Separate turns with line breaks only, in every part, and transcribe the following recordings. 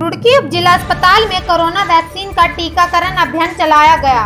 रुड़की उप जिला अस्पताल में कोरोना वैक्सीन का टीकाकरण अभियान चलाया गया।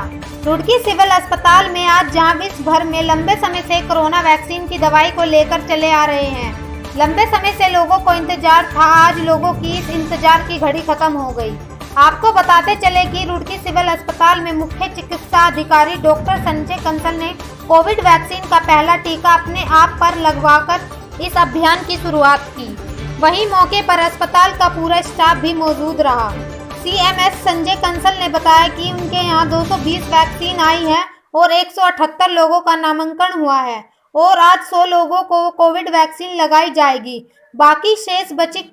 रुड़की सिविल अस्पताल में आज जहां विश्व भर में लंबे समय से कोरोना वैक्सीन की दवाई को लेकर चले आ रहे हैं, लंबे समय से लोगों को इंतजार था, आज लोगों की इस इंतजार की घड़ी खत्म हो गई। आपको बताते चले कि रुड़की सिविल अस्पताल में मुख्य चिकित्सा अधिकारी डॉक्टर संजय कंसल ने कोविड वैक्सीन का पहला टीका अपने आप पर लगवाकर इस अभियान की शुरुआत की। वहीं मौके पर अस्पताल का पूरा स्टाफ भी मौजूद रहा। सीएमएस संजय कंसल ने बताया कि उनके यहां 220 वैक्सीन आई है और 178 लोगों का नामांकन हुआ है और आज 100 लोगों को कोविड वैक्सीन लगाई जाएगी। बाकी शेष बचे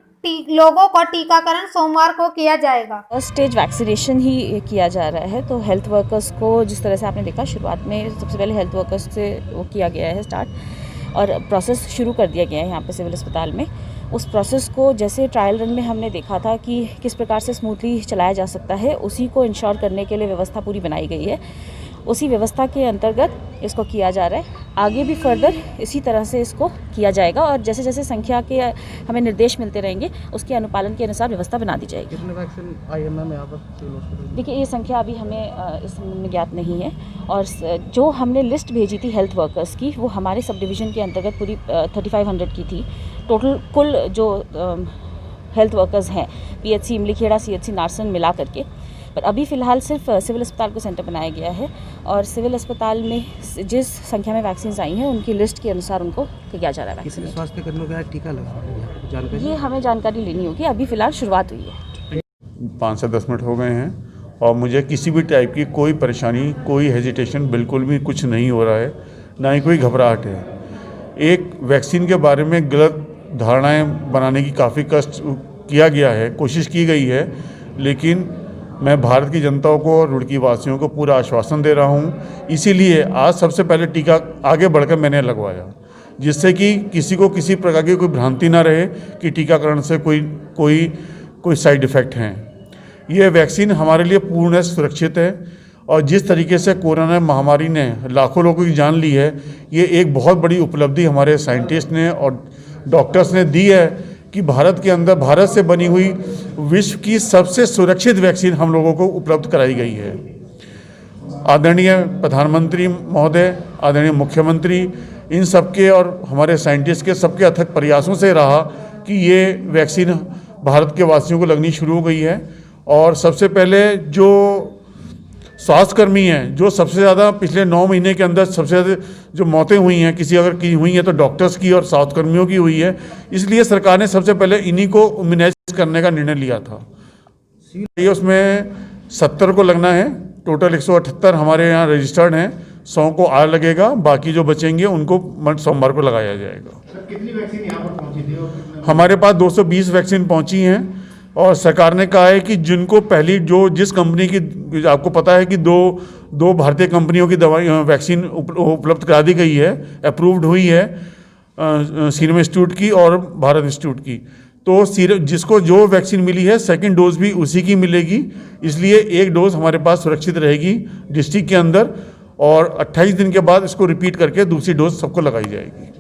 लोगों का टीकाकरण सोमवार को किया जाएगा।
फर्स्ट स्टेज वैक्सीनेशन ही किया जा रहा है, तो हेल्थ वर्कर्स को जिस तरह से आपने देखा शुरुआत में सबसे पहले हेल्थ वर्कर्स से वो किया गया है स्टार्ट और प्रोसेस शुरू कर दिया गया है यहाँ पे सिविल अस्पताल में। उस प्रोसेस को जैसे ट्रायल रन में हमने देखा था कि किस प्रकार से स्मूथली चलाया जा सकता है, उसी को इंश्योर करने के लिए व्यवस्था पूरी बनाई गई है। उसी व्यवस्था के अंतर्गत इसको किया जा रहा है। आगे भी फर्दर इसी तरह से इसको किया जाएगा और जैसे जैसे संख्या के हमें निर्देश मिलते रहेंगे उसके अनुपालन के अनुसार व्यवस्था बना दी जाएगी।
कितने वैक्सीन आई है मैम यहाँ पर?
देखिए, ये संख्या अभी हमें इस समय में ज्ञात नहीं है और जो हमने लिस्ट भेजी थी हेल्थ वर्कर्स की वो हमारे सब डिवीज़न के अंतर्गत पूरी 3500 की थी। टोटल कुल जो हेल्थ वर्कर्स हैं पीएचसी इमलीखेड़ा, सीएचसी नारसन मिला करके, पर अभी फ़िलहाल सिर्फ सिविल अस्पताल को सेंटर बनाया गया है और सिविल अस्पताल में जिस संख्या में वैक्सीन आई हैं उनकी लिस्ट के अनुसार उनको किया जा रहा है।
किसी स्वास्थ्य कर्मियों का टीका लगा जानकारी
ये हमें जानकारी लेनी होगी, अभी फ़िलहाल शुरुआत हुई है।
5 से 10 मिनट हो गए हैं और मुझे किसी भी टाइप की कोई परेशानी, कोई हेजिटेशन, बिल्कुल भी कुछ नहीं हो रहा है, ना ही कोई घबराहट है। एक वैक्सीन के बारे में गलत धारणाएं बनाने की काफ़ी कष्ट किया गया है, कोशिश की गई है, लेकिन मैं भारत की जनता को और रुड़की वासियों को पूरा आश्वासन दे रहा हूं। इसीलिए आज सबसे पहले टीका आगे बढ़कर मैंने लगवाया, जिससे कि किसी को किसी प्रकार की कोई भ्रांति ना रहे कि टीकाकरण से कोई साइड इफ़ेक्ट हैं। ये वैक्सीन हमारे लिए पूर्ण सुरक्षित है और जिस तरीके से कोरोना महामारी ने लाखों लोगों की जान ली है, ये एक बहुत बड़ी उपलब्धि हमारे साइंटिस्ट ने और डॉक्टर्स ने दी है कि भारत के अंदर भारत से बनी हुई विश्व की सबसे सुरक्षित वैक्सीन हम लोगों को उपलब्ध कराई गई है। आदरणीय प्रधानमंत्री महोदय, आदरणीय मुख्यमंत्री, इन सबके और हमारे साइंटिस्ट के सबके अथक प्रयासों से रहा कि ये वैक्सीन भारत के वासियों को लगनी शुरू हो गई है। और सबसे पहले जो स्वास्थ्यकर्मी हैं, जो सबसे ज़्यादा पिछले 9 महीने के अंदर सबसे ज़्यादा जो मौतें हुई हैं, किसी अगर की हुई हैं तो डॉक्टर्स की और स्वास्थ्यकर्मियों की हुई है, इसलिए सरकार ने सबसे पहले इन्हीं को इम्यूनाइज करने का निर्णय लिया था। ये उसमें 70 को लगना है, टोटल 178 हमारे यहाँ रजिस्टर्ड हैं, 100 को आज लगेगा, बाकी जो बचेंगे उनको सोमवार को लगाया जाएगा।
सर, कितनी वैक्सीन यहाँ पर पहुँची थी?
हमारे पास 220 वैक्सीन पहुँची हैं और सरकार ने कहा है कि जिनको पहली जिस कंपनी की आपको पता है कि दो भारतीय कंपनियों की दवाई वैक्सीन उपलब्ध करा दी गई है, अप्रूव्ड हुई है, सीरम इंस्टीट्यूट की और भारत इंस्टीट्यूट की, तो जिसको जो वैक्सीन मिली है सेकंड डोज भी उसी की मिलेगी। इसलिए एक डोज हमारे पास सुरक्षित रहेगी डिस्ट्रिक्ट के अंदर और 28 दिन के बाद इसको रिपीट करके दूसरी डोज सबको लगाई जाएगी।